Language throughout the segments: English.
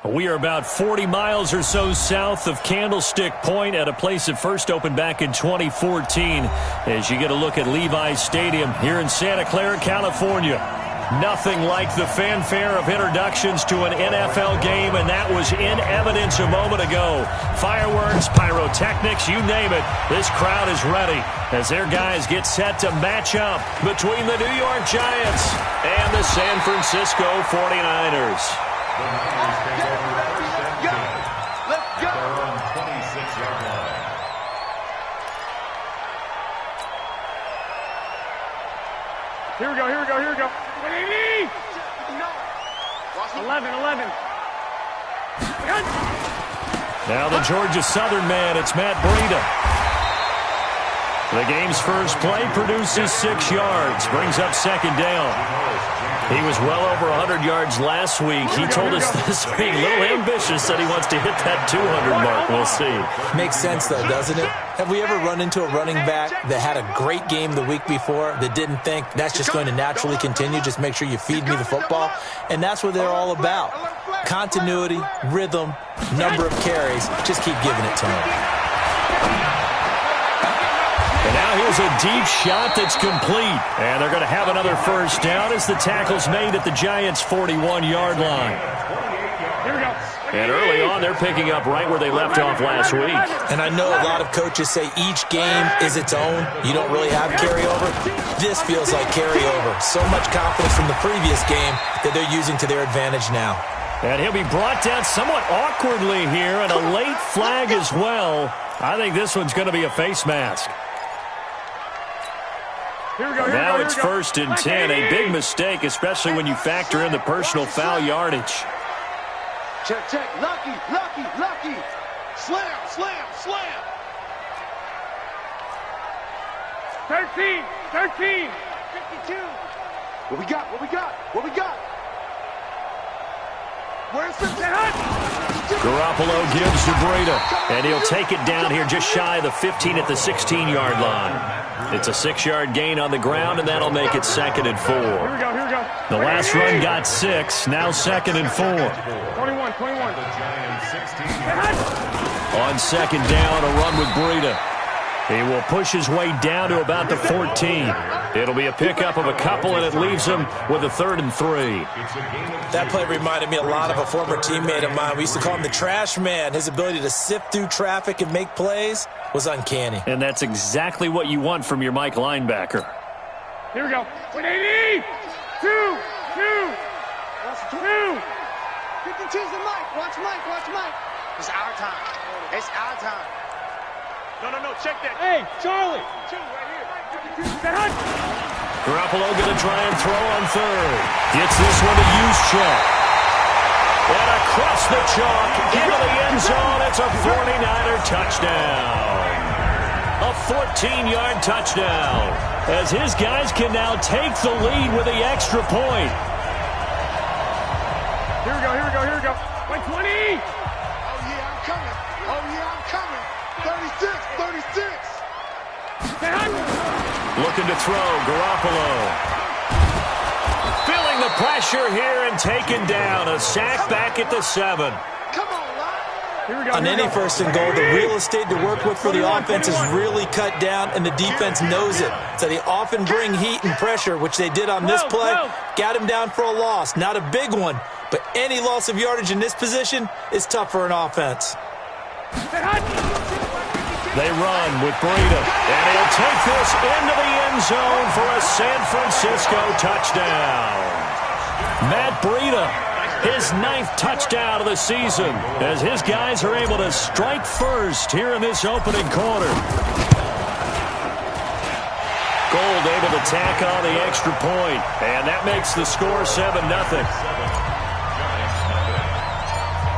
We are about 40 miles or so south of Candlestick Point at a place that first opened back in 2014 as you get a look at Levi's Stadium here in Santa Clara, California. Nothing like the fanfare of introductions to an NFL game, and that was in evidence a moment ago. Fireworks, pyrotechnics, you name it. This crowd is ready as their guys get set to match up between the New York Giants and the San Francisco 49ers. The Niners take over first and 10. Let's go. They're on 26-yard line. Here we go, here we go, here we go. 11. Now the Georgia Southern man, it's Matt Breida. The game's first play produces 6 yards, brings up second down. He was well over 100 yards last week. He told us this week, a little ambitious, that he wants to hit that 200 mark. We'll see. Makes sense, though, doesn't it? Have we ever run into a running back that had a great game the week before that didn't think that's just going to naturally continue? Just make sure you feed me the football. And that's what they're all about. Continuity, rhythm, number of carries. Just keep giving it to him. And now here's a deep shot that's complete. And they're going to have another first down as the tackle's made at the Giants' 41-yard line. Here we go. And early on, they're picking up right where they left off last week. And I know a lot of coaches say each game is its own. You don't really have carryover. This feels like carryover. So much confidence from the previous game that they're using to their advantage now. And he'll be brought down somewhat awkwardly here, and a late flag as well. I think this one's going to be a face mask. Now it's first and 10. A big mistake, especially when you factor in the personal foul yardage. Check. Lucky. Slam. 13. 52. What we got? Where's the Garoppolo gives to Breida, and he'll take it down here just shy of the 15 at the 16-yard line. It's a 6-yard gain on the ground, and that'll make it 2nd and 4. Here we go. The last run got 6, now 2nd and 4. 21. On second down, a run with Breida. He will push his way down to about the 14. It'll be a pickup of a couple, and it leaves him with a 3rd and 3. That play reminded me a lot of a former teammate of mine. We used to call him the trash man. His ability to sift through traffic and make plays was uncanny. And that's exactly what you want from your Mike linebacker. Here we go. 180. 2. 52's the Mike. Watch Mike. It's our time. No, check that. Hey, Charlie. 2 right here. Garoppolo going to try and throw on 3rd. Gets this one to Juszczyk. And across the chalk, into the end zone. It's a 49er touchdown. A 14-yard touchdown. As his guys can now take the lead with the extra point. Here we go. 120. Oh, yeah, I'm coming. 36. Looking to throw, Garoppolo. Feeling the pressure here and taken down. A sack back at the 7. Come on, Here we go. On any 1st and goal, the real estate to work with for the offense is really cut down, and the defense knows it. So they often bring heat and pressure, which they did on this play. Got him down for a loss. Not a big one, but any loss of yardage in this position is tough for an offense. They run with Breida, and he'll take this into the end zone for a San Francisco touchdown. Matt Breida, his 9th touchdown of the season, as his guys are able to strike first here in this opening quarter. Gold able to tack on the extra point, and that makes the score 7-0.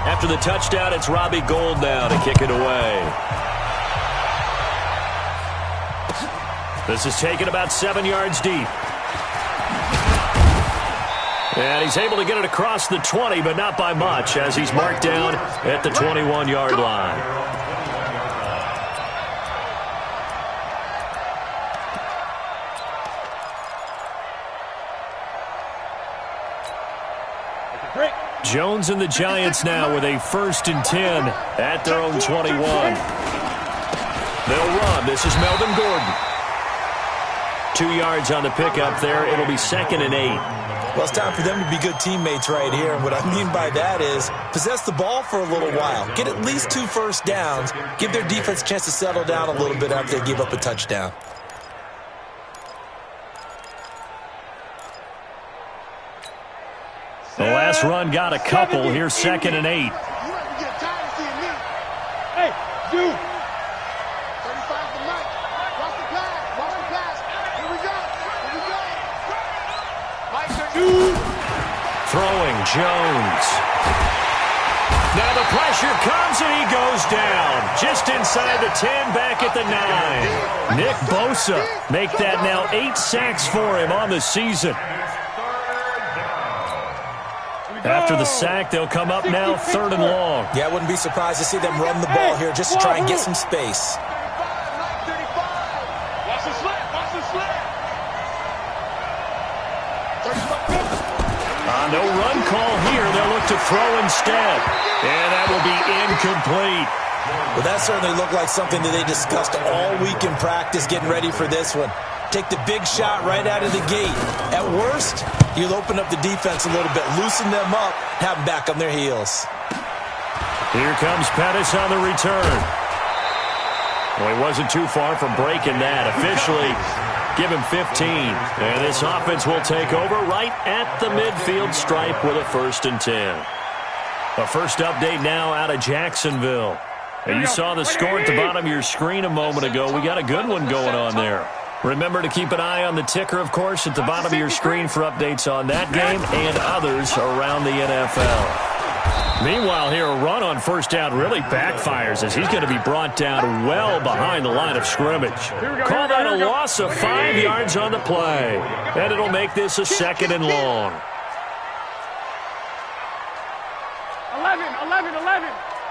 After the touchdown, it's Robbie Gould now to kick it away. This is taken about 7 yards deep. And he's able to get it across the 20, but not by much, as he's marked down at the 21-yard line. Jones and the Giants now with a 1st and 10 at their own 21. They'll run. This is Melvin Gordon. 2 yards on the pickup there. It'll be 2nd and 8. Well, it's time for them to be good teammates right here. And what I mean by that is possess the ball for a little while. Get at least 2 first downs. Give their defense a chance to settle down a little bit after they give up a touchdown. The last run got a couple. Here's 2nd and 8. Hey, dude. 35 to Mike. Watch the pass. Watch the pass. Here we go. Here we go. Mike, dude. Throwing Jones. Now the pressure comes and he goes down. Just inside the 10, back at the 9. Nick Bosa make that now 8 sacks for him on the season. After the sack, they'll come up now 3rd and long. Yeah, I wouldn't be surprised to see them run the ball here just to try and get some space. 35. Watch the slap. Watch the slap. 35. No run call here. They'll look to throw instead. And that will be incomplete. Well, that certainly looked like something that they discussed all week in practice getting ready for this one. Take the big shot right out of the gate. At worst, you'll open up the defense a little bit, loosen them up, have them back on their heels. Here comes Pettis on the return. Well, he wasn't too far from breaking that. Officially, give him 15. And this offense will take over right at the midfield stripe with a 1st and 10. A first update now out of Jacksonville. And you saw the score at the bottom of your screen a moment ago. We got a good one going on there. Remember to keep an eye on the ticker, of course, at the bottom of your screen for updates on that game and others around the NFL. Meanwhile, here, a run on 1st down really backfires as he's going to be brought down well behind the line of scrimmage. Call that a loss of 5 yards on the play. And it'll make this a 2nd and long.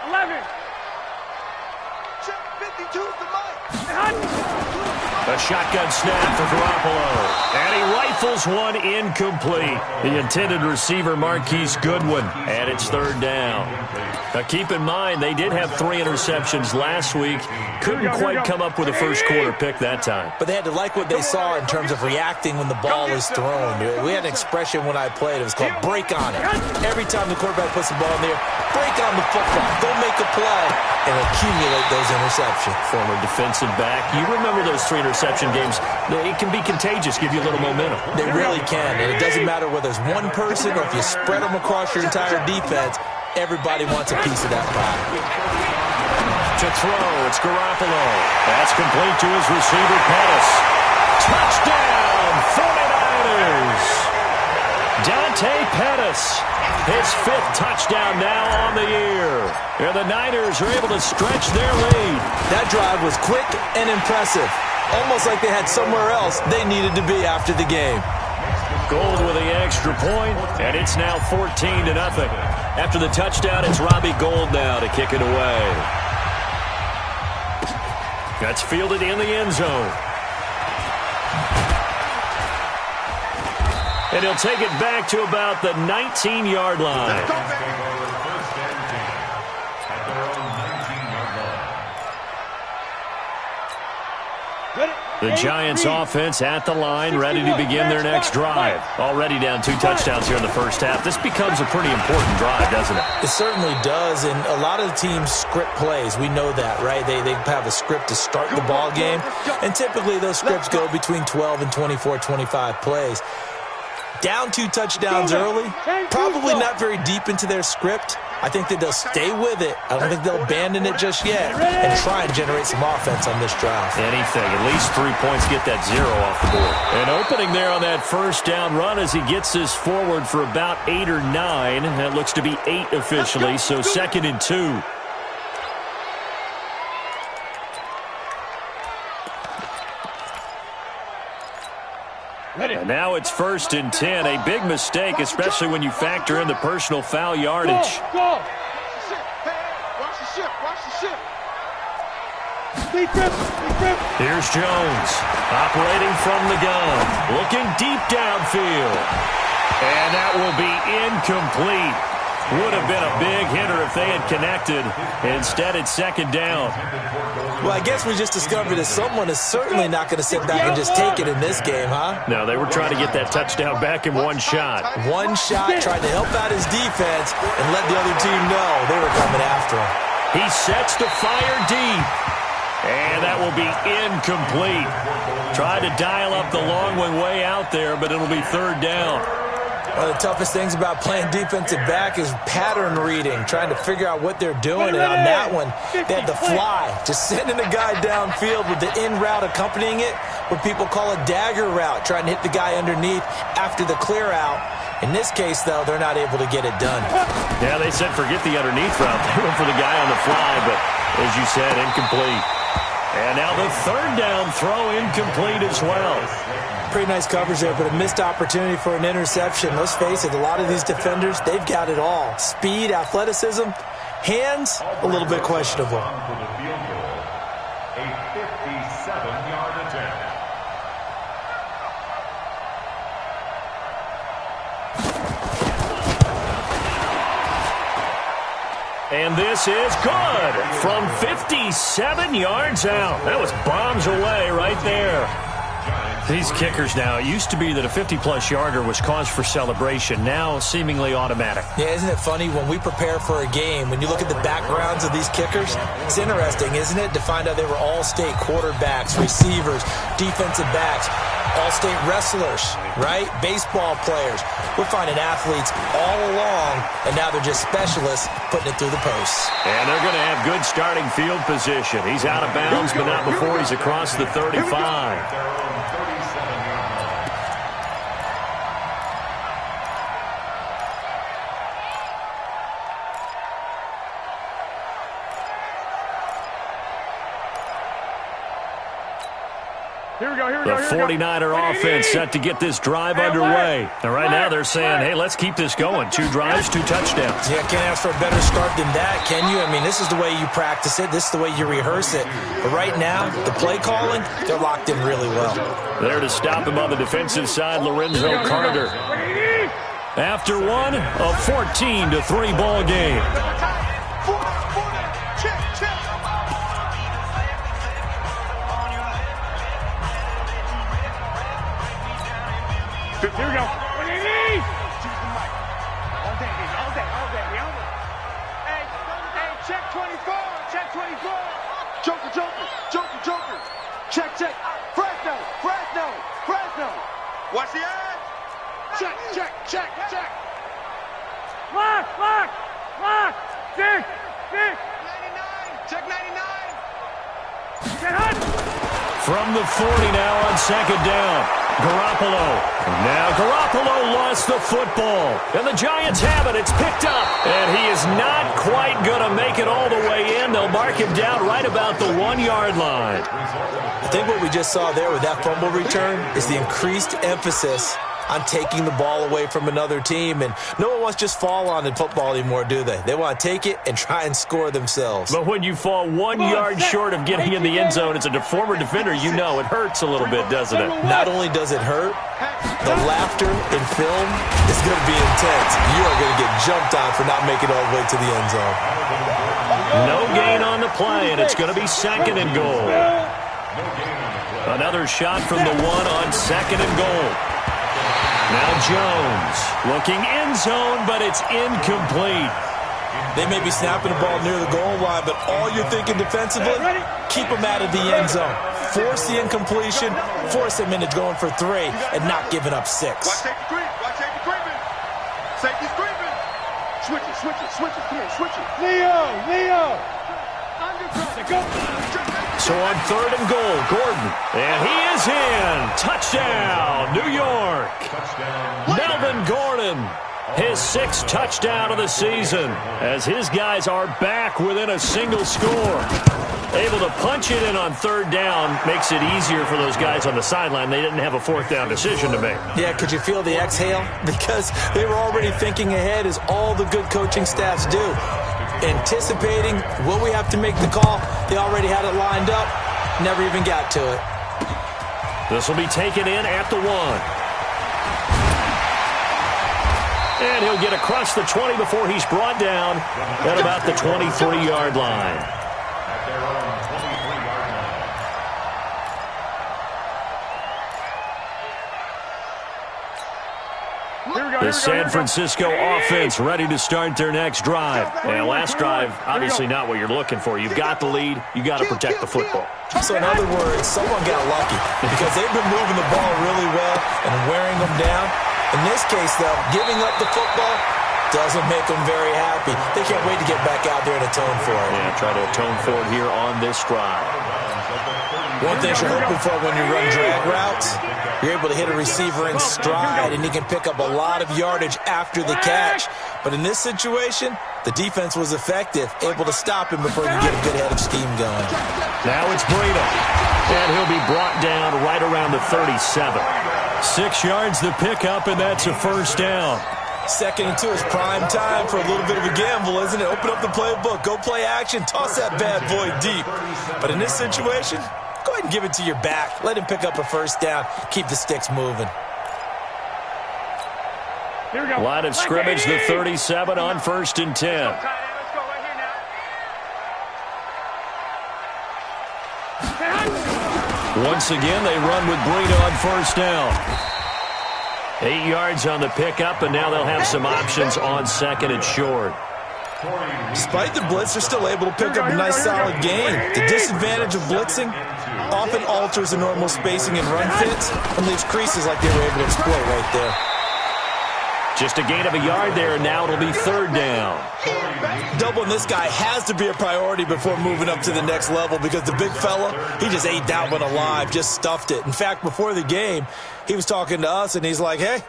11. 52 to Mike. A shotgun snap for Garoppolo. And he rifles one incomplete. The intended receiver, Marquise Goodwin. And it's 3rd down. Now keep in mind, they did have 3 interceptions last week. Couldn't quite come up with a first quarter pick that time. But they had to like what they saw in terms of reacting when the ball is thrown. We had an expression when I played. It was called break on it. Every time the quarterback puts the ball in there, break on the football. Don't make a play and accumulate those interceptions. Former defensive back. You remember those 3 interception games. It can be contagious, give you a little momentum. They really can. And it doesn't matter whether it's one person or if you spread them across your entire defense. Everybody wants a piece of that pie. To throw, it's Garoppolo. That's complete to his receiver, Pettis. Touchdown, 49ers. Dante Pettis, his 5th touchdown now on the year. And the Niners are able to stretch their lead. That drive was quick and impressive. Almost like they had somewhere else they needed to be after the game. Gold with the extra point, and it's now 14-0. After the touchdown, it's Robbie Gould now to kick it away. That's fielded in the end zone. And he'll take it back to about the 19-yard line. The Giants offense at the line, ready to begin their next drive. Already down 2 touchdowns here in the first half. This becomes a pretty important drive, doesn't it? It certainly does, and a lot of the teams script plays. We know that, right? They have a script to start the ball game, and typically those scripts go between 12 and 24, 25 plays. Down 2 touchdowns early, probably not very deep into their script. I think that they'll stay with it. I don't think they'll abandon it just yet and try and generate some offense on this drive. Anything. At least 3 points, get that 0 off the board. And opening there on that first down run as he gets this forward for about 8 or 9. That looks to be 8 officially, so 2nd and 2. And now it's 1st and 10. A big mistake, especially when you factor in the personal foul yardage. Go. Watch the ship. Watch the ship. Here's Jones, operating from the gun, looking deep downfield. And that will be incomplete. Would have been a big hitter if they had connected. Instead, it's second down. Well, I guess we just discovered that someone is certainly not going to sit back and just take it in this game, huh? No, they were trying to get that touchdown back in one shot. One shot, trying to help out his defense and let the other team know they were coming after him. He sets to fire deep. And that will be incomplete. Tried to dial up the long one way out there, but it'll be third down. One of the toughest things about playing defensive back is pattern reading, trying to figure out what they're doing. And on that one, they had the fly, just sending a guy downfield with the in route accompanying it, what people call a dagger route, trying to hit the guy underneath after the clear out. In this case, though, they're not able to get it done. Yeah, they said forget the underneath route. They went for the guy on the fly, but as you said, incomplete. And now the third down throw incomplete as well. Pretty nice coverage there, but a missed opportunity for an interception. Let's face it, a lot of these defenders, they've got it all. Speed, athleticism, hands, a little bit questionable. For the field goal, a 57-yard attempt. And this is good from 57 yards out. That was bombs away right there. These kickers now, it used to be that a 50-plus yarder was cause for celebration. Now seemingly automatic. Yeah, isn't it funny when we prepare for a game, when you look at the backgrounds of these kickers, it's interesting, isn't it, to find out they were all-state quarterbacks, receivers, defensive backs, all-state wrestlers, right? Baseball players. We're finding athletes all along, and now they're just specialists putting it through the posts. And they're going to have good starting field position. He's out of bounds, but not before he's across the 35. The 49er offense set to get this drive underway. And right now they're saying, hey, let's keep this going. 2 drives, 2 touchdowns. Yeah, can't ask for a better start than that, can you? I mean, this is the way you practice it. This is the way you rehearse it. But right now, the play calling, they're locked in really well. There to stop him on the defensive side, Lorenzo Carter. After one, a 14-3 ball game. Here we go. What do you need? All day, baby. All day. Hey, check 24. Check 24. Joker. Check. Fresno. Watch the edge. Check. Lock. Dick. 99. Check 99. Get hot. From the 40 now on second down. Garoppolo. Now Garoppolo lost the football. And the Giants have it. It's picked up. And he is not quite going to make it all the way in. They'll mark him down right about the 1-yard line. I think what we just saw there with that fumble return is the increased emphasis on taking the ball away from another team. And no one wants to just fall on in football anymore, do they? They want to take it and try and score themselves. But when you fall 1 yard short of getting in the end zone as a former defender, you know it hurts a little bit, doesn't it? Not only does it hurt, the laughter in film is going to be intense. You are going to get jumped on for not making it all the way to the end zone. No gain on the play, and it's going to be second and goal. Another shot from the 1 on second and goal. Now Jones looking end zone, but it's incomplete. They may be snapping the ball near the goal line, but all you're thinking defensively, keep them out of the end zone. Force the incompletion, force them into going for 3, and not giving up 6. Watch safety creeping. Safety's creeping. Switch it. Come here, switch it. Leo. So on third and goal, Gordon. And he is in. Touchdown, New York. Melvin Gordon, his 6th touchdown of the season, as his guys are back within a single score. Able to punch it in on third down makes it easier for those guys on the sideline. They didn't have a 4th down decision to make. Yeah, could you feel the exhale? Because they were already thinking ahead, as all the good coaching staffs do. Anticipating, will we have to make the call? They already had it lined up, never even got to it. This will be taken in at the 1. And he'll get across the 20 before he's brought down at about the 23-yard line. At their own 23-yard line. The San Francisco offense ready to start their next drive. And last drive, obviously not what you're looking for. You've got the lead. You got to protect the football. So in other words, someone got lucky because they've been moving the ball really well and wearing them down. In this case, though, giving up the football doesn't make them very happy. They can't wait to get back out there and atone for it. Yeah, try to atone for it here on this drive. One thing you're hoping for when you run drag routes, you're able to hit a receiver in stride, and he can pick up a lot of yardage after the catch. But in this situation, the defense was effective, able to stop him before he could get a good head of steam going. Now it's Breida, and he'll be brought down right around the 37. 6 yards the pickup, and that's a first down. 2nd and 2 is prime time for a little bit of a gamble, isn't it? Open up the playbook, go play action, toss that bad boy deep. But in this situation, go ahead and give it to your back. Let him pick up a first down. Keep the sticks moving. Line of scrimmage, the 37 on 1st and 10. Once again, they run with Breida on 1st down. 8 yards on the pickup, and now they'll have some options on 2nd and short. Despite the blitz, they're still able to pick up a nice solid gain. The disadvantage of blitzing often alters the normal spacing and run fits and leaves creases like they were able to exploit right there. Just a gain of a yard there, and now it'll be 3rd down. Doubling this guy has to be a priority before moving up to the next level because the big fella, he just ate that one alive, just stuffed it. In fact, before the game, he was talking to us, and he's like, hey,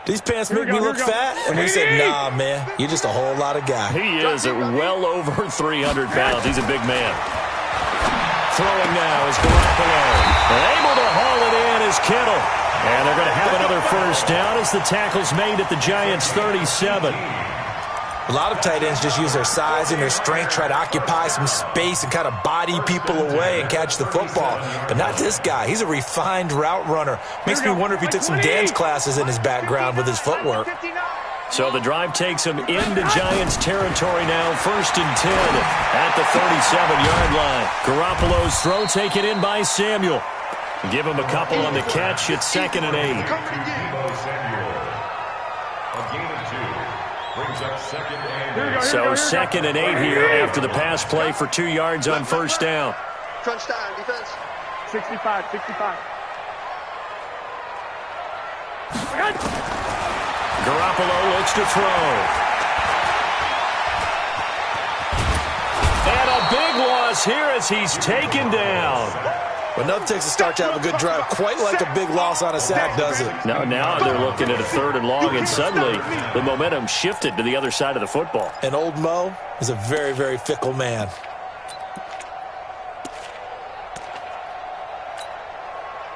these pants make me look fat? And we said, nah, man, you're just a whole lot of guy. He is at well over 300 pounds. He's a big man. Throwing now is Garoppolo. And able to haul it in is Kittle. And they're going to have another first down as the tackle's made at the Giants' 37. A lot of tight ends just use their size and their strength, try to occupy some space and kind of body people away and catch the football. But not this guy. He's a refined route runner. Makes me wonder if he took some dance classes in his background with his footwork. So the drive takes him into Giants territory now, 1st and 10 at the 37-yard line. Garoppolo's throw taken in by Samuel. Give him a couple on the catch. It's 2nd and 8. So 2nd and 8 here after the pass play for 2 yards on 1st down. Crunch time, defense. 65. Garoppolo looks to throw. And a big loss here as he's taken down. But nothing takes a start to have a good drive quite like a big loss on a sack, does it? Now they're looking at a 3rd and long, and suddenly the momentum shifted to the other side of the football. And old Mo is a very, very fickle man.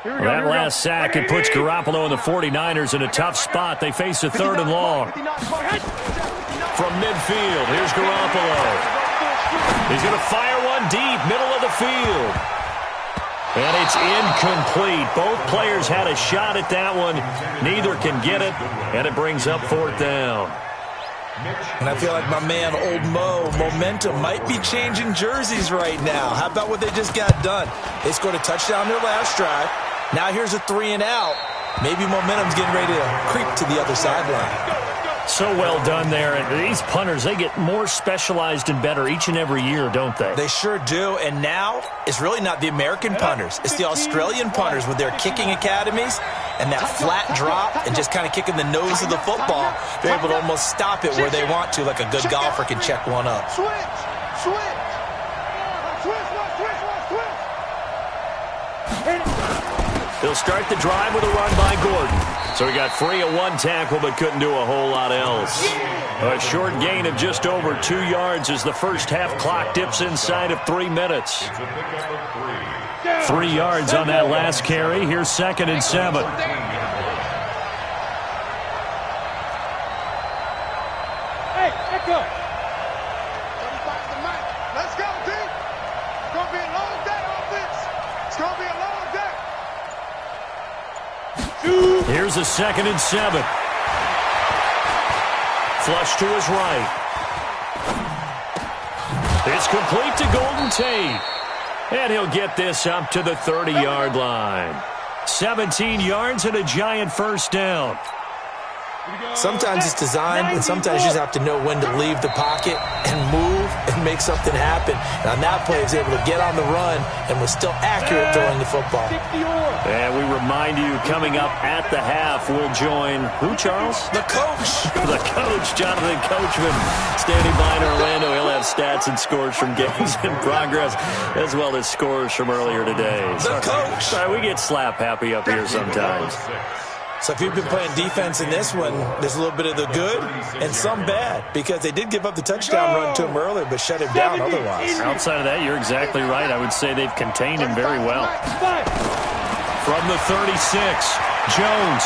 That last sack, it puts Garoppolo and the 49ers in a tough spot. They face a 3rd and long. From midfield, here's Garoppolo. He's going to fire one deep, middle of the field. And it's incomplete. Both players had a shot at that one. Neither can get it, and it brings up 4th down. And I feel like my man, old Mo, momentum might be changing jerseys right now. How about what they just got done? They scored a touchdown their last drive. Now here's a 3 and out. Maybe momentum's getting ready to creep to the other sideline. So well done there. And these punters, they get more specialized and better each and every year, don't they? They sure do. And now it's really not the American punters. It's the Australian punters with their kicking academies and that flat drop and just kind of kicking the nose of the football. They're able to almost stop it where they want to, like a good golfer can check one up. They'll start the drive with a run by Gordon. So he got free of one tackle but couldn't do a whole lot else. A short gain of just over 2 yards as the first half clock dips inside of 3 minutes. 3 yards on that last carry. Here's 2nd and 7. Hey, echo. Let's go, team. It's going to be a long day, offense. It's going to be a long day. Here's a 2nd and 7. Flush to his right. It's complete to Golden Tate. And he'll get this up to the 30-yard line. 17 yards and a giant first down. Sometimes it's designed, and sometimes you just have to know when to leave the pocket and move and make something happen. And on that play, he was able to get on the run and was still accurate throwing the football. And we remind you, coming up at the half, we'll join who, Charles? The coach. The coach, Jonathan Coachman, standing by in Orlando. He'll have stats and scores from games in progress, as well as scores from earlier today. The coach. Sorry, we get slap happy up here sometimes. So if you've been playing defense in this one, there's a little bit of the good and some bad, because they did give up the touchdown run to him earlier, but shut him down otherwise. Outside of that, you're exactly right. I would say they've contained him very well. From the 36, Jones.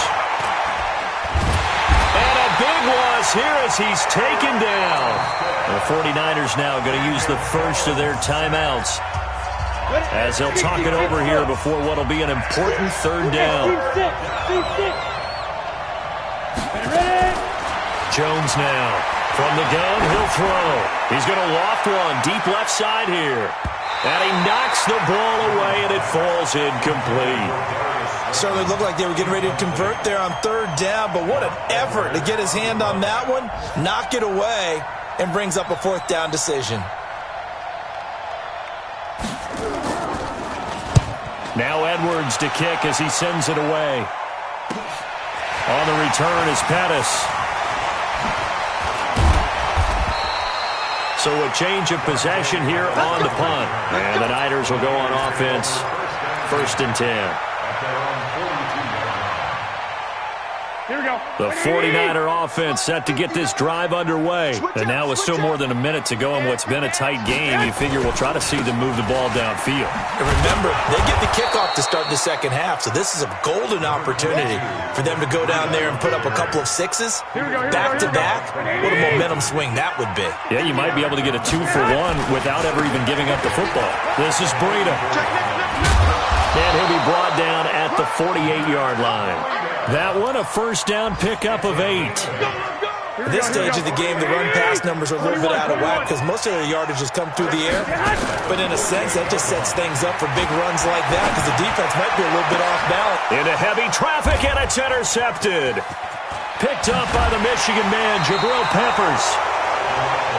And a big loss here as he's taken down. The 49ers now going to use the first of their timeouts, as they'll talk it over here before what will be an important third down. Jones now. From the gun, he'll throw. He's going to loft one deep left side here. And he knocks the ball away, and it falls incomplete. Certainly looked like they were getting ready to convert there on third down, but what an effort to get his hand on that one, knock it away, and brings up a fourth down decision. Now Edwards to kick as he sends it away. On the return is Pettis. So a change of possession here on the punt. And the Niners will go on offense. 1st and 10. Here we go. The 49er offense set to get this drive underway. And now with still more than a minute to go in what's been a tight game, you figure we'll try to see them move the ball downfield. And remember, they get the kickoff to start the second half, so this is a golden opportunity for them to go down there and put up a couple of sixes back-to-back. What a momentum swing that would be. Yeah, you might be able to get a 2-for-1 without ever even giving up the football. This is Breida. And he'll be brought down at the 48-yard line. That one, a first down pickup of 8. At this stage of the game, the run-pass numbers are a little bit out of whack because most of their yardage has come through the air. But in a sense, that just sets things up for big runs like that because the defense might be a little bit off balance. Into heavy traffic, and it's intercepted. Picked up by the Michigan man, Jabril Peppers.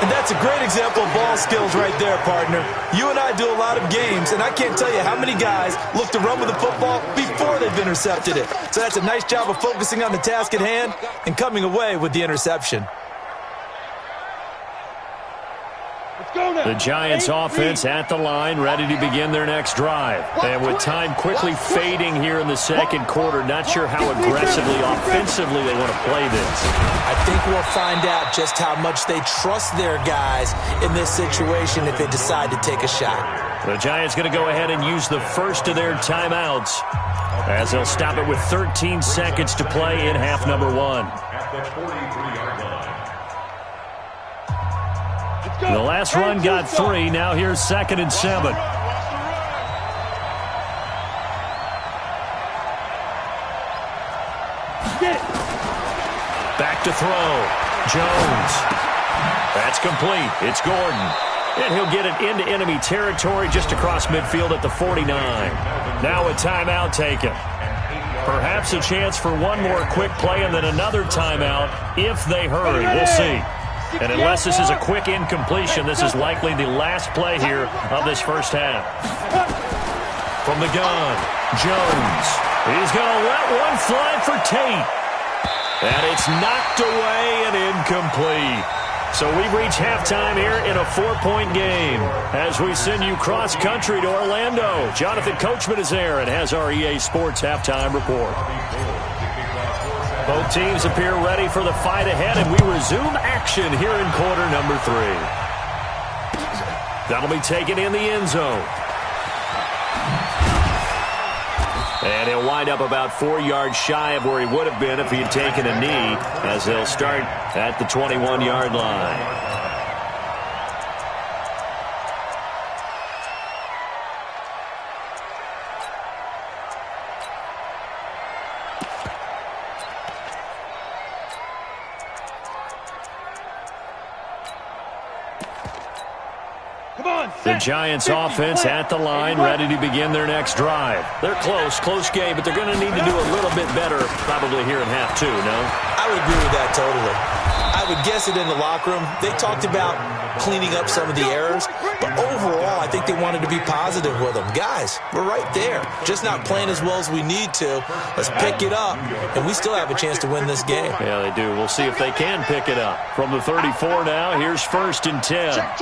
And that's a great example of ball skills right there, partner. You and I do a lot of games, and I can't tell you how many guys look to run with the football before they've intercepted it. So that's a nice job of focusing on the task at hand and coming away with the interception. The Giants offense at the line, ready to begin their next drive. And with time quickly fading here in the second quarter, not sure how aggressively, offensively they want to play this. I think we'll find out just how much they trust their guys in this situation if they decide to take a shot. The Giants going to go ahead and use the first of their timeouts, as they'll stop it with 13 seconds to play in half number 1. At the 43-yard line. The last run got 3. Now here's 2nd and 7. Back to throw. Jones. That's complete. It's Gordon. And he'll get it into enemy territory just across midfield at the 49. Now a timeout taken. Perhaps a chance for one more quick play and then another timeout if they hurry. We'll see. And unless this is a quick incompletion, this is likely the last play here of this first half. From the gun, Jones. He's going to let one fly for Tate. And it's knocked away and incomplete. So we've reached halftime here in a 4-point game. As we send you cross-country to Orlando, Jonathan Coachman is there and has our EA Sports halftime report. Both teams appear ready for the fight ahead, and we resume action here in quarter number 3. That'll be taken in the end zone. And he'll wind up about 4 yards shy of where he would have been if he had taken a knee, as they'll start at the 21-yard line. The Giants offense at the line, ready to begin their next drive. They're close game, but they're going to need to do a little bit better probably here in half two, no? I would agree with that totally. I would guess it in the locker room. They talked about cleaning up some of the errors, but overall, I think they wanted to be positive with them. Guys, we're right there. Just not playing as well as we need to. Let's pick it up, and we still have a chance to win this game. Yeah, they do. We'll see if they can pick it up. From the 34 now, here's 1st and 10. Check.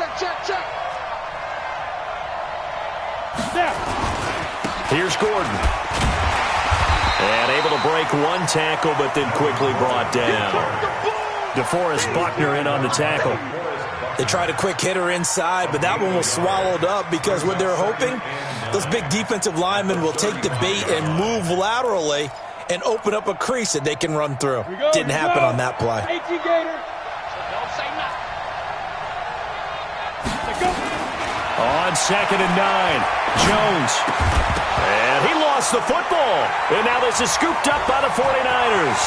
Here's Gordon. And able to break one tackle, but then quickly brought down. DeForest Buckner in on the tackle. They tried a quick hitter inside, but that one was swallowed up because what they're hoping, those big defensive linemen will take the bait and move laterally and open up a crease that they can run through. Didn't happen on that play. On 2nd and 9, Jones. And he lost the football. And now this is scooped up by the 49ers.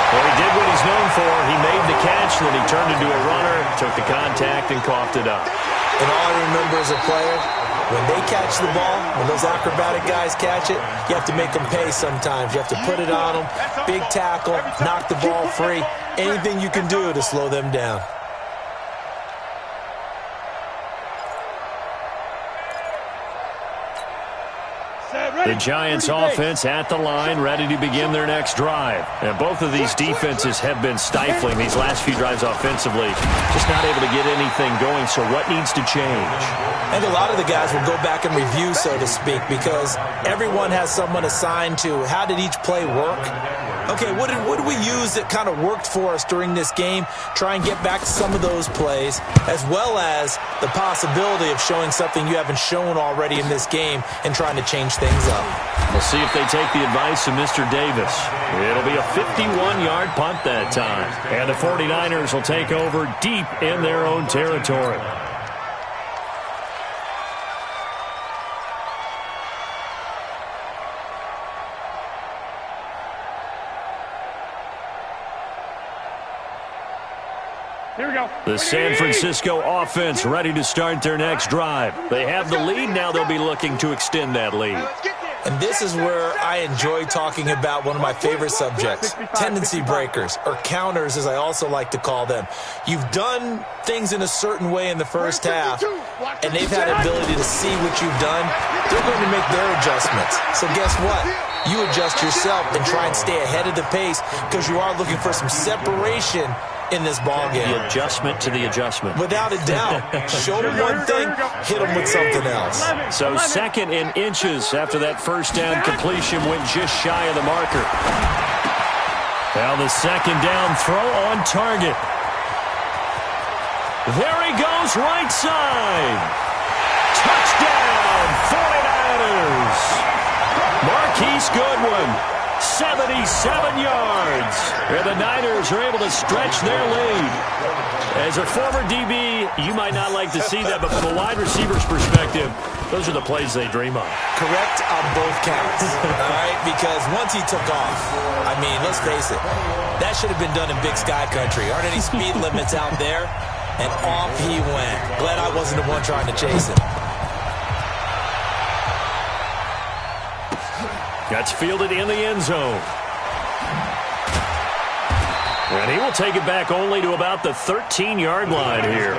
Well, he did what he's known for. He made the catch, then he turned into a runner, took the contact, and coughed it up. And all I remember as a player, when they catch the ball, when those acrobatic guys catch it, you have to make them pay sometimes. You have to put it on them, big tackle, knock the ball free, anything you can do to slow them down. The Giants offense at the line, ready to begin their next drive. And both of these defenses have been stifling these last few drives offensively. Just not able to get anything going, so what needs to change? And a lot of the guys will go back and review, so to speak, because everyone has someone assigned to how did each play work. Okay, what did we use that kind of worked for us during this game? Try and get back to some of those plays, as well as the possibility of showing something you haven't shown already in this game and trying to change things up. We'll see if they take the advice of Mr. Davis. It'll be a 51-yard punt that time. And the 49ers will take over deep in their own territory. Here we go. The San Francisco offense ready to start their next drive. They have the lead. Now they'll be looking to extend that lead. And this is where I enjoy talking about one of my favorite subjects, tendency breakers, or counters as I also like to call them. You've done things in a certain way in the first half, and they've had the ability to see what you've done. They're going to make their adjustments. So guess what? You adjust yourself and try and stay ahead of the pace because you are looking for some separation in this ball game. The adjustment to the adjustment. Without a doubt. Show them one thing, hit them with something else. So 2nd and inches after that first down completion went just shy of the marker. Now the 2nd down throw on target. There he goes, right side. Touchdown, 49ers. Marquise Goodwin. 77 yards. And the Niners are able to stretch their lead. As a former DB, you might not like to see that, but from a wide receiver's perspective, those are the plays they dream of. Correct on both counts, all right? Because once he took off, I mean, let's face it, that should have been done in Big Sky Country. Aren't any speed limits out there? And off he went. Glad I wasn't the one trying to chase him. Gets fielded in the end zone. And he will take it back only to about the 13-yard line here.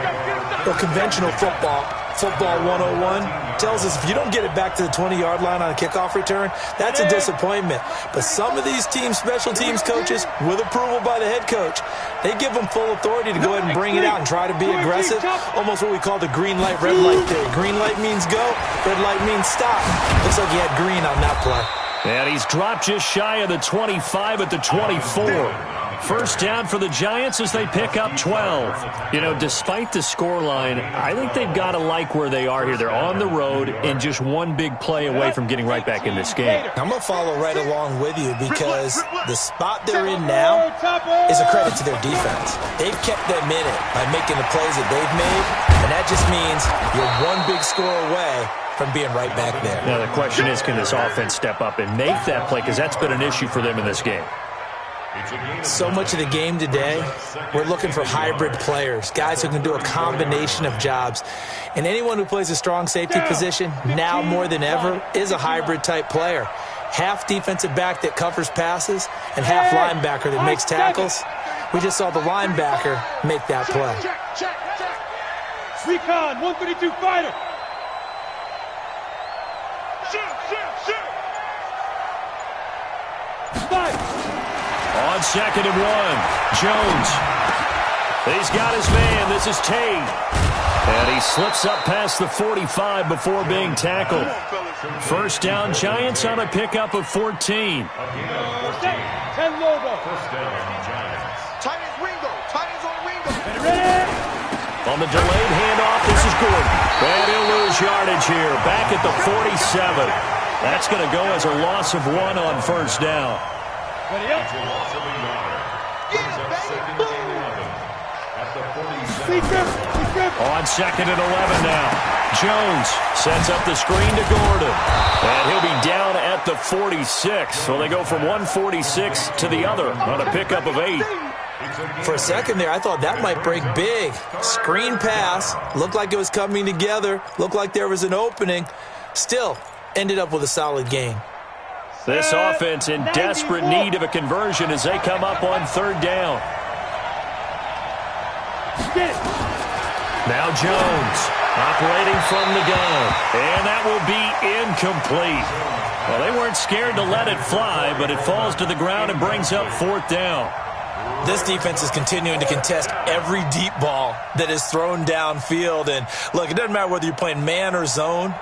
Well, conventional football 101, tells us if you don't get it back to the 20-yard line on a kickoff return, that's a disappointment. But some of these teams, special teams coaches, with approval by the head coach, they give them full authority to go ahead and bring it out and try to be aggressive. Almost what we call the green light, red light theory. Green light means go, red light means stop. Looks like he had green on that play. And he's dropped just shy of the 25 at the 24. First down for the Giants as they pick up 12. You know, despite the scoreline, I think they've got to like where they are here. They're on the road and just one big play away from getting right back in this game. I'm going to follow right along with you because the spot they're in now is a credit to their defense. They've kept them in it by making the plays that they've made, and that just means you're one big score away from being right back there. Now, the question is, can this offense step up and make that play? Because that's been an issue for them in this game. So much of the game today, we're looking for hybrid players, guys who can do a combination of jobs. And anyone who plays a strong safety position, now more than ever, is a hybrid type player. Half defensive back that covers passes and half linebacker that makes tackles. We just saw the linebacker make that play. Recon, 132 fighter. On 2nd and 1, Jones. He's got his man. This is Tate. And he slips up past the 45 before being tackled. First down, Giants on a pickup of 14. 10 Lobo. First down, Giants. Tight ends Ringo. Tight ends on Ringo. Ready? On the delayed handoff, this is Gordon. And he'll lose yardage here. Back at the 47. That's going to go as a loss of 1 on first down. Ready up. It's a loss of a yard. Brings up second and 11 at the 47. On 2nd and 11 now. Jones sets up the screen to Gordon. And he'll be down at the 46. So they go from 146 to the other on a pickup of 8. For a second there, I thought that might break big. Screen pass. Looked like it was coming together. Looked like there was an opening. Still, ended up with a solid game. This offense in desperate need of a conversion as they come up on 3rd down. Now Jones operating from the gun. And that will be incomplete. Well, they weren't scared to let it fly, but it falls to the ground and brings up 4th down. This defense is continuing to contest every deep ball that is thrown downfield. And look, it doesn't matter whether you're playing man or zone.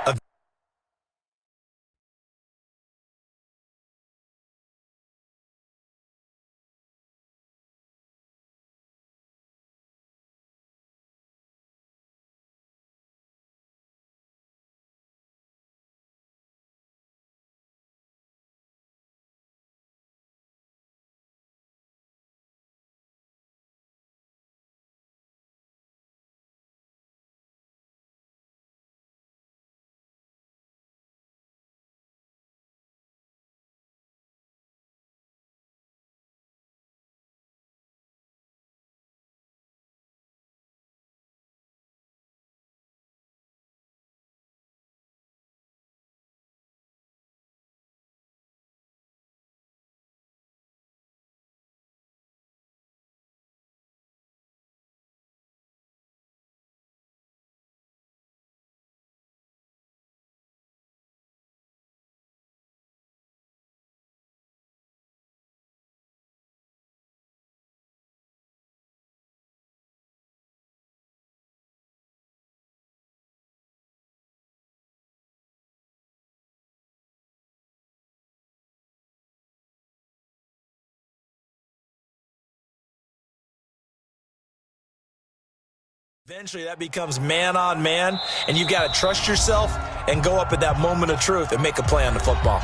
Eventually that becomes man on man, and you've got to trust yourself and go up at that moment of truth and make a play on the football.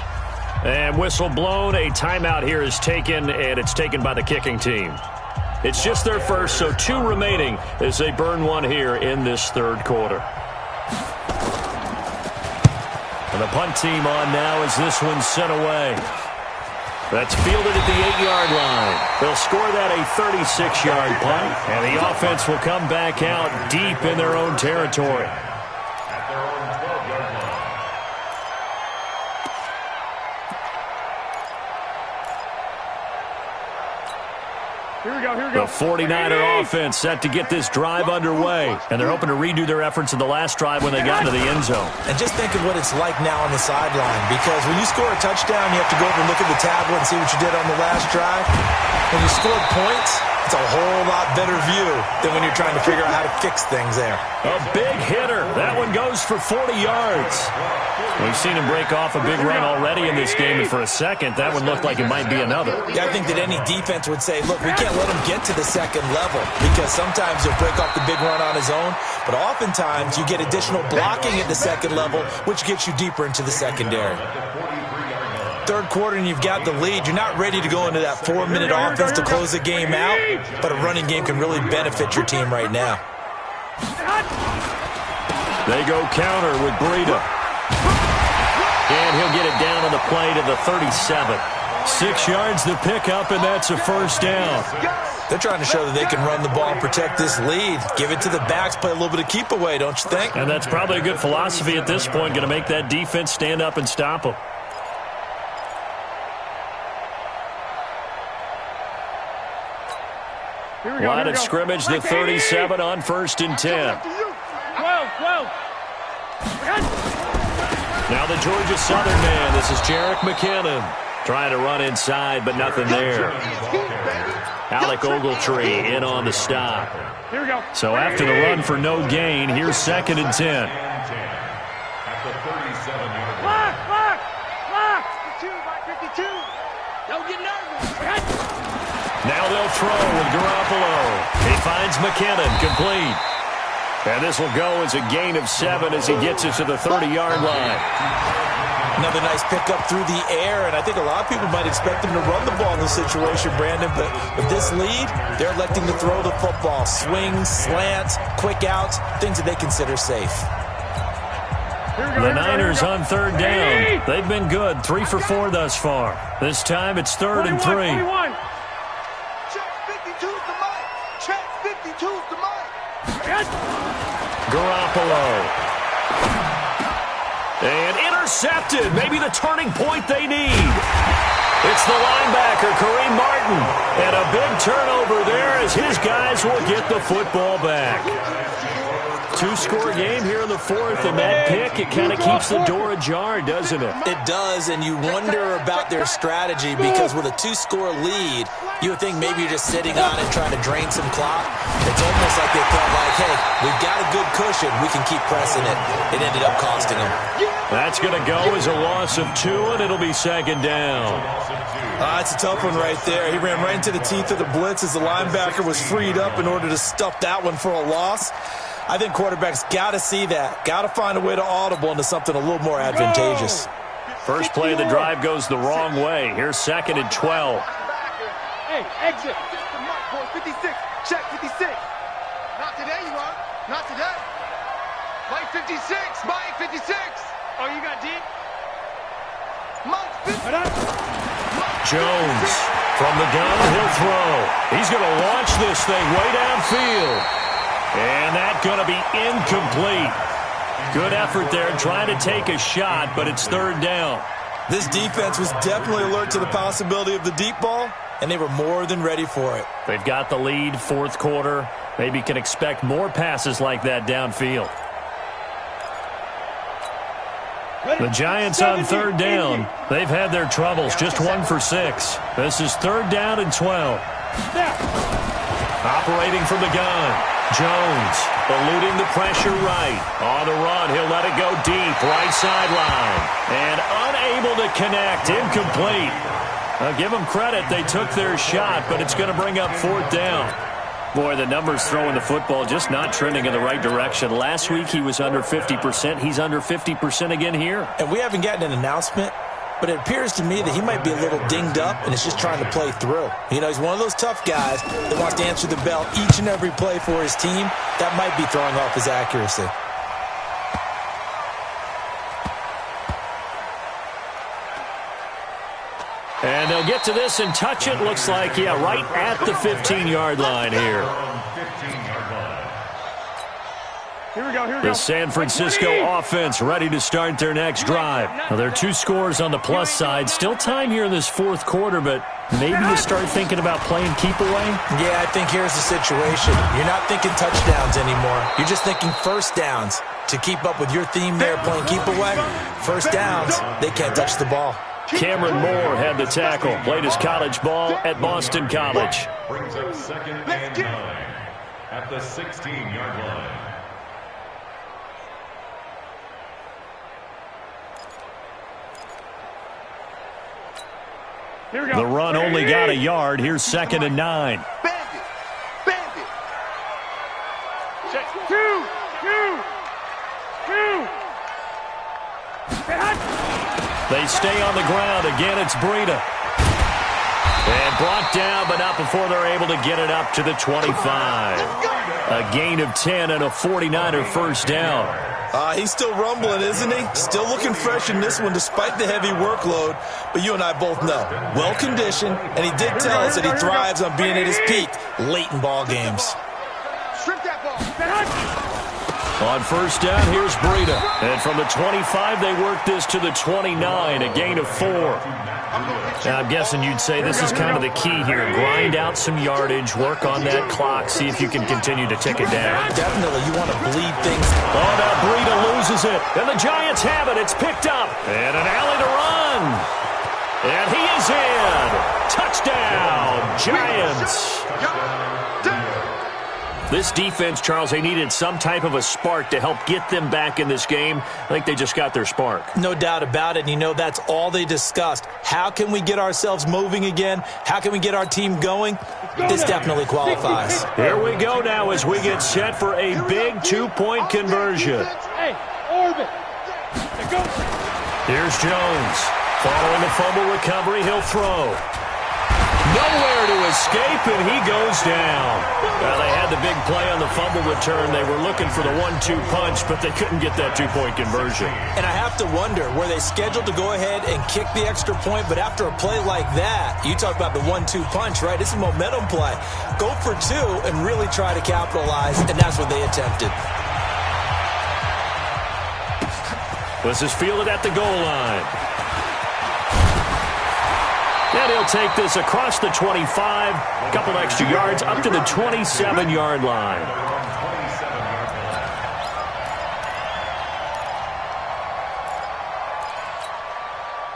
And whistle blown, a timeout here is taken, and it's taken by the kicking team. It's just their first, so 2 remaining as they burn 1 here in this 3rd quarter. And the punt team on now as this one's sent away. That's fielded at the 8-yard line. They'll score that a 36-yard punt, and the offense will come back out deep in their own territory. At their own 12-yard line. Here we go, here we go. The 49er offense set to get this drive underway, and they're hoping to redo their efforts in the last drive when they got into the end zone. And just think of what it's like now on the sideline, because when you score a touchdown, you have to go over and look at the tablet and see what you did on the last drive. When you scored points, it's a whole lot better view than when you're trying to figure out how to fix things there. A big hitter. That one goes for 40 yards. We've seen him break off a big run already in this game, and for a second, that one looked like it might be another. Yeah, I think that any defense would say, look, we can't let him get to the second level, because sometimes he'll break off the big run on his own, but oftentimes you get additional blocking at the second level, which gets you deeper into the secondary. 3rd quarter and you've got the lead. You're not ready to go into that 4-minute offense to close the game out, but a running game can really benefit your team right now. They go counter with Breida. And he'll get it down on the play to the 37. 6 yards the pickup, and that's a first down. They're trying to show that they can run the ball and protect this lead. Give it to the backs, play a little bit of keep away, don't you think? And that's probably a good philosophy at this point, going to make that defense stand up and stop them. Line of scrimmage, the 37 on 1st and 10. 12. Now the Georgia Southern man. This is Jerick McKinnon. Trying to run inside, but nothing there. Alec Ogletree in on the stop. Here we go. So after the run for no gain, here's 2nd and 10. At the 37-yard line. Lock. 52. Don't get nervous. Now they'll throw with Garoppolo. He finds McKinnon, complete. And this will go as a gain of 7 as he gets it to the 30-yard line. Another nice pickup through the air, and I think a lot of people might expect him to run the ball in this situation, Brandon, but with this lead, they're electing to throw the football. Swings, slants, quick outs, things that they consider safe. The Niners on 3rd down. They've been good, 3 for 4 thus far. This time it's 3rd and 3. 21. Check 52's the mic. Check 52's the mic. Garoppolo. And intercepted. Maybe the turning point they need. It's the linebacker, Kareem Martin. And a big turnover there as his guys will get the football back. 2-score game here in the 4th, and that pick, it kind of keeps the door ajar, doesn't it? It does, and you wonder about their strategy because with a 2-score lead, you would think maybe you're just sitting on it trying to drain some clock. It's almost like they felt like, hey, we've got a good cushion. We can keep pressing it. It ended up costing them. That's going to go as a loss of 2, and it'll be 2nd down. It's a tough one right there. He ran right into the teeth of the blitz as the linebacker was freed up in order to stuff that one for a loss. I think quarterbacks got to see that. Got to find a way to audible into something a little more advantageous. First play of the drive goes the wrong way. Here's 2nd and 12. Hey, exit. 56. Check 56. Not today, you are. Not today. Mike 56. Mike 56. Oh, you got deep? Mike 50. Jones from the gun, he'll throw. He's going to launch this thing way downfield. And that's going to be incomplete. Good effort there trying to take a shot, but it's 3rd down. This defense was definitely alert to the possibility of the deep ball, and they were more than ready for it. They've got the lead, 4th quarter. Maybe can expect more passes like that downfield. The Giants on 3rd down. They've had their troubles, just 1 for 6. This is 3rd down and 12. Operating from the gun. Jones eluding the pressure right. On the run, he'll let it go deep, right sideline. And unable to connect, incomplete. I'll give them credit, they took their shot, but it's going to bring up 4th down. Boy, the numbers throwing the football just not trending in the right direction. Last week he was under 50%. He's under 50% again here. And we haven't gotten an announcement, but it appears to me that he might be a little dinged up and is just trying to play through. You know, he's one of those tough guys that wants to answer the bell each and every play for his team. That might be throwing off his accuracy. And they'll get to this and touch it. Looks like, yeah, right at the 15-yard line here. Here we go. The San Francisco offense ready to start their next drive. Now, there are 2 scores on the plus side. Still time here in this 4th quarter, but maybe you start thinking about playing keep away? Yeah, I think here's the situation. You're not thinking touchdowns anymore. You're just thinking first downs. To keep up with your theme there, playing keep away, first downs, they can't touch the ball. Cameron Moore had the tackle. Played his college ball at Boston College. Brings up 2nd and 9 at the 16-yard line. Here we go. The run only got a yard. Here's 2nd and 9. Bandit. Bandit. Check. 2. They stay on the ground. Again, it's Breida. And brought down, but not before they're able to get it up to the 25. A gain of 10 and a 49er first down. He's still rumbling, isn't he? Still looking fresh in this one despite the heavy workload. But you and I both know, well-conditioned, and he did tell us that he thrives on being at his peak late in ball games. Strip that ball. On first down, here's Breida. And from the 25, they work this to the 29, a gain of 4. Now, I'm guessing you'd say this is kind of the key here. Grind out some yardage, work on that clock, see if you can continue to tick it down. Definitely, you want to bleed things. Oh, now Breida loses it. And the Giants have it. It's picked up. And an alley to run. And he is in. Touchdown, Giants. This defense, Charles, they needed some type of a spark to help get them back in this game. I think they just got their spark. No doubt about it. And you know, that's all they discussed. How can we get ourselves moving again? How can we get our team going? This definitely qualifies. Here we go now as we get set for a big 2-point conversion. Hey, orbit. Go. Here's Jones. Following the fumble recovery, he'll throw. Nowhere to escape, and he goes down. Well, they had the big play on the fumble return. They were looking for the 1-2 punch, but they couldn't get that 2-point conversion. And I have to wonder, were they scheduled to go ahead and kick the extra point, but after a play like that, you talk about the 1-2 punch, right? It's a momentum play. Go for 2 and really try to capitalize, and that's what they attempted. This is fielded at the goal line. And he'll take this across the 25, a couple extra yards, up to the 27-yard line.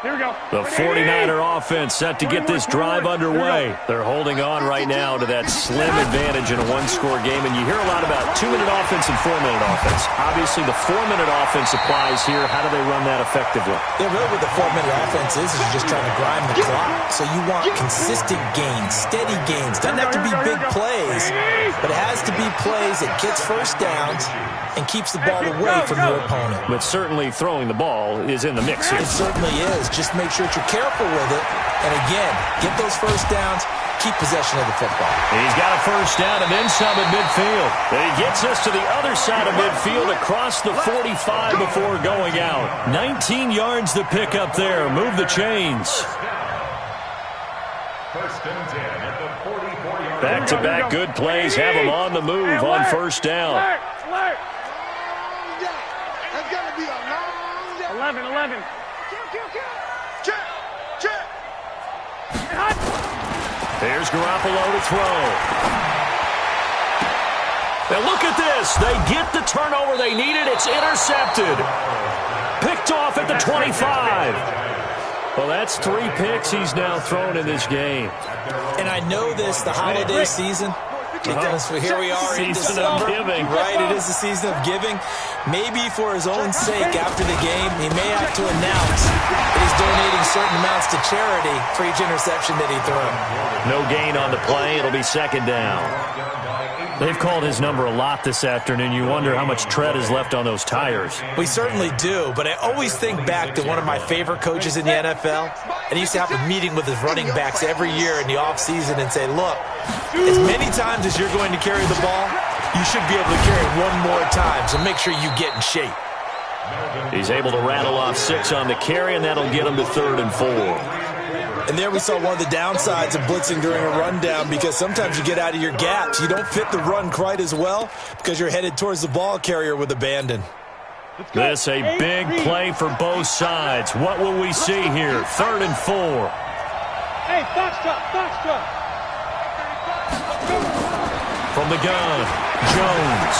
Here we go. The 49er offense set to get this drive underway. They're holding on right now to that slim advantage in a one-score game, and you hear a lot about 2-minute offense and 4-minute offense. Obviously, the 4-minute offense applies here. How do they run that effectively? Yeah, really what the 4-minute offense is you're just trying to grind the clock. So you want consistent gains, steady gains. Doesn't have to be big plays, but it has to be plays that gets first downs and keeps the ball away from your opponent. But certainly throwing the ball is in the mix here. It certainly is. Just make sure that you're careful with it. And again, get those first downs, keep possession of the football. He's got a first down and then some at midfield. And he gets us to the other side of midfield across the 45 before going out. 19 yards to pick up there. Move the chains. Back-to-back good plays have them on the move on first down. That's got to be a long day. 11. Check. There's Garoppolo to throw. Now look at this. They get the turnover they needed. It's intercepted. Picked off at the 25. Well, that's 3 picks he's now thrown in this game. And I know this, the holiday season, because here we are in Season December. of giving. Right, it is the season of giving. Maybe for his own sake after the game, he may have to announce that he's donating certain amounts to charity for each interception that he threw. No gain on the play. It'll be second down. They've called his number a lot this afternoon. You wonder how much tread is left on those tires. We certainly do, but I always think back to one of my favorite coaches in the NFL, and he used to have a meeting with his running backs every year in the offseason and say, look, as many times as you're going to carry the ball, you should be able to carry it one more time, so make sure you get in shape. He's able to rattle off 6 on the carry, and that'll get him to 3rd and 4. And there we saw one of the downsides of blitzing during a rundown, because sometimes you get out of your gaps. You don't fit the run quite as well because you're headed towards the ball carrier with abandon. This a big play for both sides. What will we see here? 3rd and 4. Hey, foxtrot. From the gun, Jones.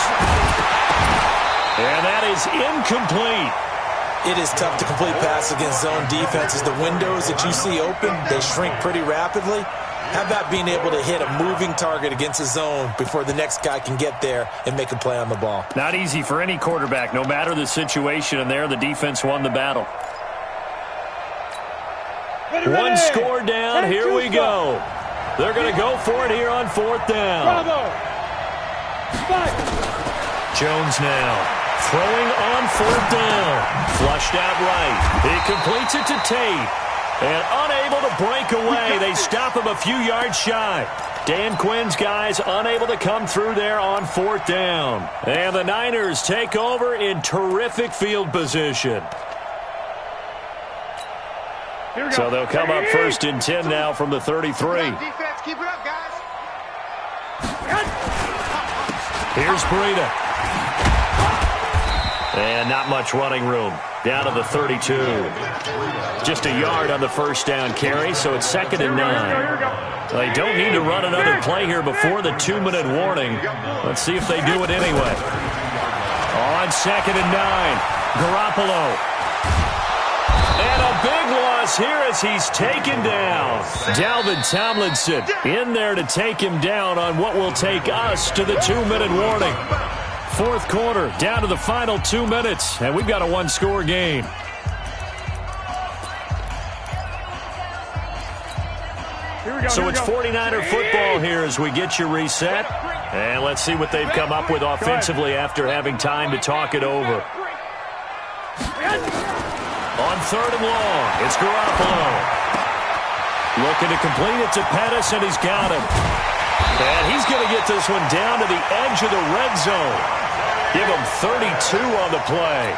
And that is incomplete. It is tough to complete passes against zone defenses. The windows that you see open, they shrink pretty rapidly. How about being able to hit a moving target against a zone before the next guy can get there and make a play on the ball? Not easy for any quarterback, no matter the situation, and there the defense won the battle. One score down, here we go. They're going to go for it here on 4th down. Jones now. Throwing on 4th down. Flushed out right. He completes it to Tate. And unable to break away. They stop him a few yards shy. Dan Quinn's guys unable to come through there on 4th down. And the Niners take over in terrific field position. So they'll come up 1st and 10 now from the 33. Defense, keep it up, guys. Here's Breida. And not much running room. Down to the 32. Just a yard on the 1st down carry, so it's 2nd and 9. They don't need to run another play here before the 2-minute warning. Let's see if they do it anyway. On 2nd and 9, Garoppolo. And a big loss here as he's taken down. Dalvin Tomlinson in there to take him down on what will take us to the 2-minute warning. 4th quarter, down to the final 2 minutes, and we've got a 1-score game. So it's 49er football here as we get you reset. And let's see what they've come up with offensively after having time to talk it over. On 3rd and long, it's Garoppolo. Looking to complete it to Pettis, and he's got him. And he's going to get this one down to the edge of the red zone. Give him 32 on the play.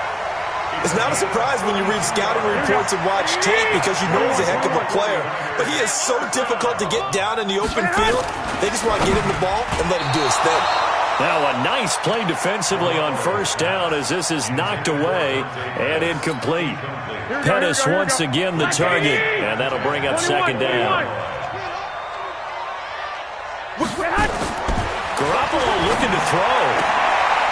It's not a surprise when you read scouting reports and watch tape because you know he's a heck of a player. But he is so difficult to get down in the open field. They just want to get him the ball and let him do his thing. Now a nice play defensively on 1st down as this is knocked away and incomplete. Pettis once again the target, and that'll bring up 2nd down. Garoppolo looking to throw.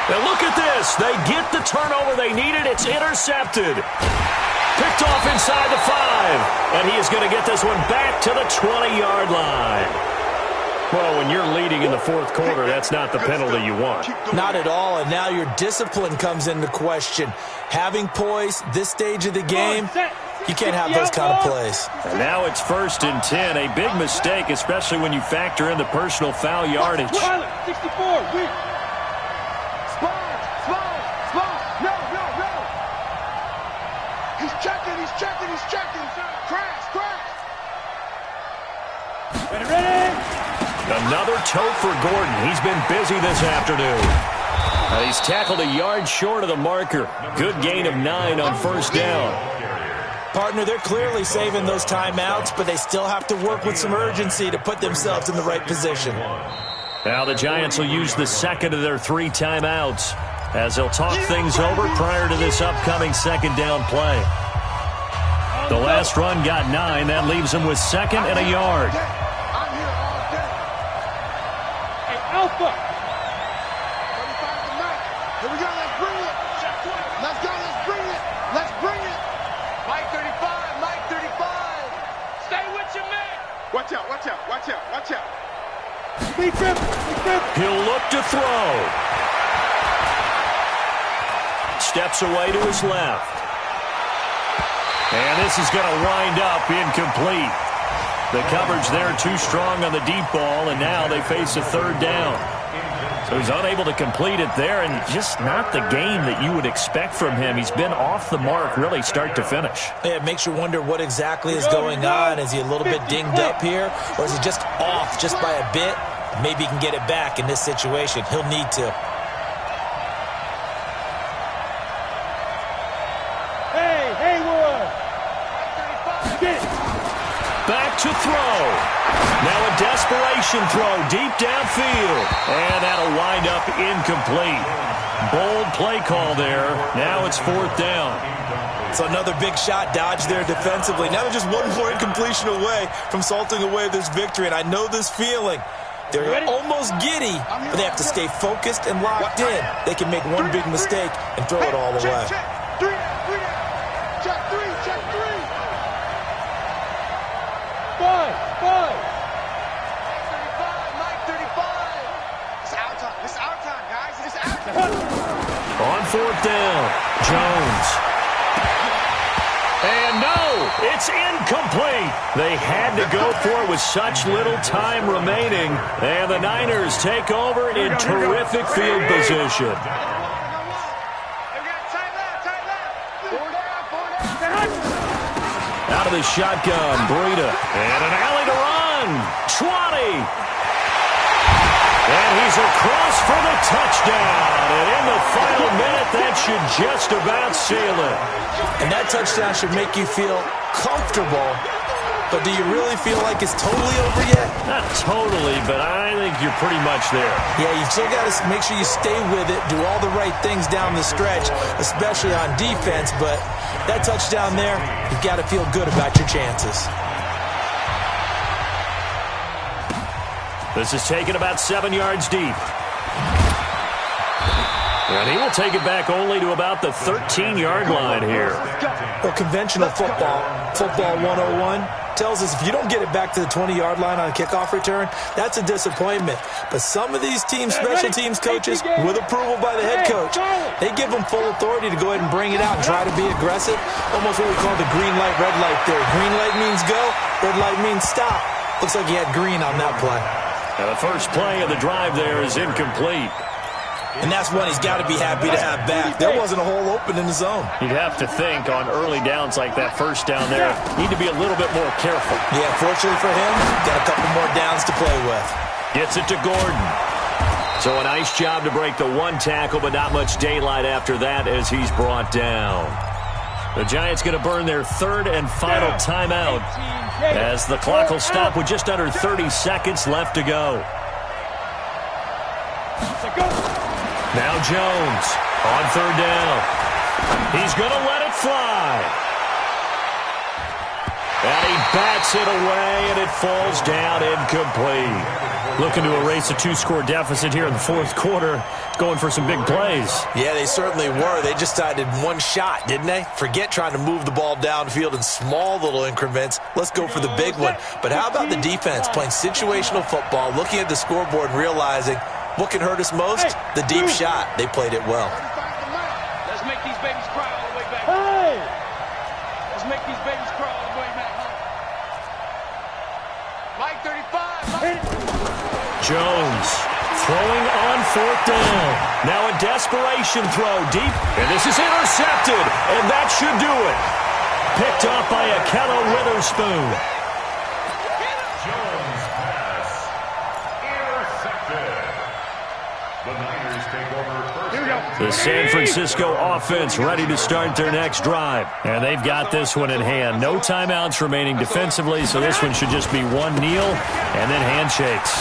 Now look at this. They get the turnover they needed. It's intercepted. Picked off inside the 5. And he is going to get this one back to the 20-yard line. Well, when you're leading in the 4th quarter, that's not the penalty you want. Not at all, and now your discipline comes into question. Having poise this stage of the game, you can't have those kind of plays. And now it's 1st and 10. A big mistake, especially when you factor in the personal foul yardage. 64, He's checking. Crash. Ready. Another toe for Gordon. He's been busy this afternoon. And he's tackled a yard short of the marker. Good gain of 9 on 1st down. Partner, they're clearly saving those timeouts, but they still have to work with some urgency to put themselves in the right position. Now the Giants will use the 2nd of their 3 timeouts as they'll talk things over prior to this upcoming 2nd down play. The last run got 9. That leaves them with 2nd and a yard. I'm here all day. Hey, Alpha. 35 to 9. Here we go. Let's bring it. Let's go. Let's bring it. Mike 35. Stay with your man. Watch out. Big grip. He'll look to throw. Steps away to his left. And this is going to wind up incomplete. The coverage there too strong on the deep ball, and now they face a 3rd down. So he's unable to complete it there, and just not the game that you would expect from him. He's been off the mark really start to finish. Yeah, it makes you wonder what exactly is going on. Is he a little bit dinged up here, or is he just off just by a bit? Maybe he can get it back in this situation. He'll need to. Back to throw. Now a desperation throw deep downfield. And that'll wind up incomplete. Bold play call there. Now it's 4th down. So another big shot dodged there defensively. Now they're just one more incompletion away from salting away this victory. And I know this feeling. They're almost giddy, but they have to stay focused and locked in. They can make one big mistake and throw it all away. Check three. 5. Mike 35. This is our time, guys. This is our time. On 4th down, Jones. And no, it's incomplete. They had to go for it with such little time remaining. And the Niners take over in terrific field position. Out of the shotgun, Breida. And an alley to run. 20. And he's across for the touchdown. And in the final minute, that should just about seal it. And that touchdown should make you feel comfortable. But do you really feel like it's totally over yet? Not totally, but I think you're pretty much there. Yeah, you still got to make sure you stay with it, do all the right things down the stretch, especially on defense. But that touchdown there, you've got to feel good about your chances. This is taken about 7 yards deep. And he will take it back only to about the 13-yard line here. Well, conventional football 101, tells us if you don't get it back to the 20-yard line on a kickoff return, that's a disappointment. But some of these teams, special teams coaches, with approval by the head coach, they give them full authority to go ahead and bring it out and try to be aggressive. Almost what we call the green light, red light theory. Green light means go, red light means stop. Looks like he had green on that play. And the first play of the drive there is incomplete. And that's one he's got to be happy to have back. There wasn't a hole open in the zone. You'd have to think on early downs like that first down there, need to be a little bit more careful. Yeah, fortunately for him, got a couple more downs to play with. Gets it to Gordon. So a nice job to break the one tackle, but not much daylight after that as he's brought down. The Giants going to burn their third and final timeout as the clock will stop with just under 30 seconds left to go. Now Jones on third down. He's going to let it fly. And he bats it away, and it falls down incomplete. Looking to erase a 2-score deficit here in the fourth quarter, going for some big plays. Yeah, they certainly were. They just decided one shot, didn't they? Forget trying to move the ball downfield in small little increments. Let's go for the big one. But how about the defense playing situational football, looking at the scoreboard and realizing what can hurt us most? The deep shot. They played it well. Let's make these babies cry all the way back. Hey! Let's make these babies cry all the way back. Mike 35. Jones throwing on fourth down. Now a desperation throw deep, and this is intercepted, and that should do it. Picked off by Akello Witherspoon. Jones pass intercepted. The Niners take over first. The San Francisco offense ready to start their next drive. And they've got this one in hand. No timeouts remaining defensively, so this one should just be one kneel and then handshakes.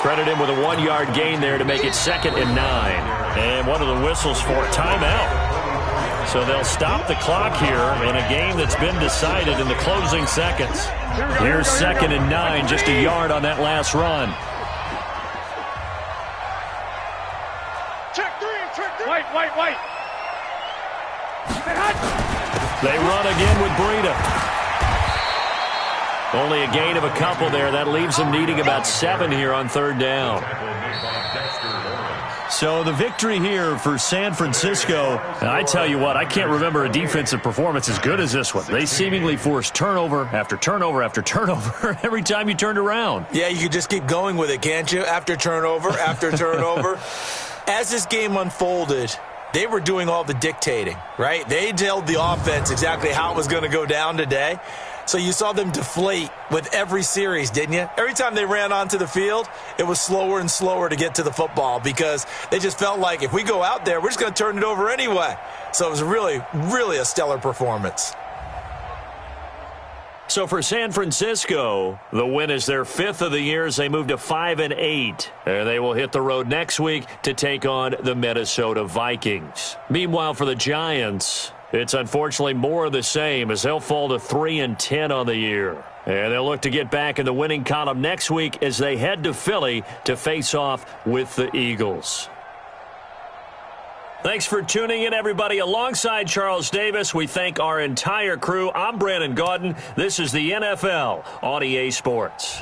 Credit him with a 1-yard gain there to make it 2nd and 9. And one of the whistles for timeout. So they'll stop the clock here in a game that's been decided in the closing seconds. Here's 2nd and 9, just a yard on that last run. White. They run again with Breida. Only a gain of a couple there. That leaves them needing about 7 here on third down. So the victory here for San Francisco. And I tell you what, I can't remember a defensive performance as good as this one. They seemingly forced turnover after turnover after turnover every time you turned around. Yeah, you could just keep going with it, can't you? After turnover, after turnover. As this game unfolded, they were doing all the dictating, right? They told the offense exactly how it was going to go down today. So you saw them deflate with every series, didn't you? Every time they ran onto the field, it was slower and slower to get to the football because they just felt like if we go out there, we're just going to turn it over anyway. So it was really, really a stellar performance. So for San Francisco, the win is their 5th of the year as they move to 5-8. And they will hit the road next week to take on the Minnesota Vikings. Meanwhile, for the Giants, it's unfortunately more of the same as they'll fall to 3-10 on the year. And they'll look to get back in the winning column next week as they head to Philly to face off with the Eagles. Thanks for tuning in, everybody. Alongside Charles Davis, we thank our entire crew. I'm Brandon Gaudin. This is the NFL on EA Sports.